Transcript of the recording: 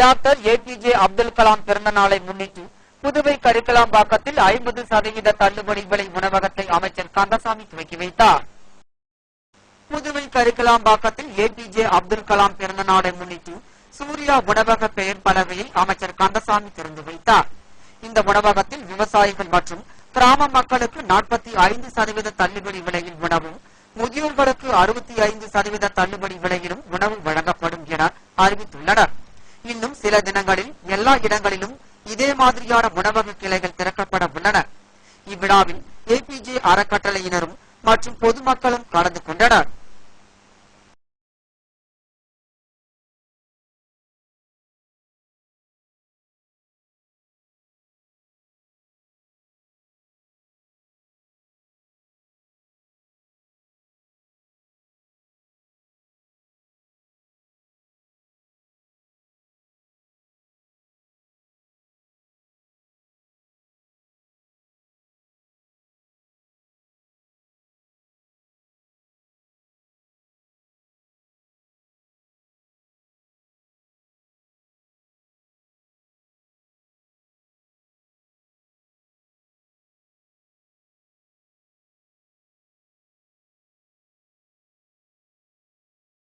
Doctor APJ Abdul Kalam பிறந்த நாளை முன்னிட்டு புதுவை கரிக்கலாம்பாக்கத்தில் 50% தள்ளுபடி விலை உணவகத்தை அமைச்சர் கந்தசாமி துவக்கி வைத்தார். புதுவை கரிக்கலாம்பாக்கத்தில் ஏபிஜே அப்துல் கலாம் பிறந்த நாளை முன்னிட்டு சூர்யா உணவக பெயர் பலகையை அமைச்சர் கந்தசாமி திறந்து வைத்தார். இந்த உணவகத்தில் விவசாயிகள் மற்றும் கிராம மக்களுக்கு 45% தள்ளுபடி விலையில் உணவும், முதியோர்களுக்கு 65% தள்ளுபடி விலையிலும் உணவு வழங்கப்படும் என அறிவித்துள்ளனர். இன்னும் சில தினங்களில் எல்லா இடங்களிலும் இதே மாதிரியான உணவக கிளைகள் திறக்கப்பட உள்ளன. இவ்விழாவில் ஏபிஜே அறக்கட்டளையினரும் மற்றும் பொதுமக்களும் கலந்து கொண்டனர்.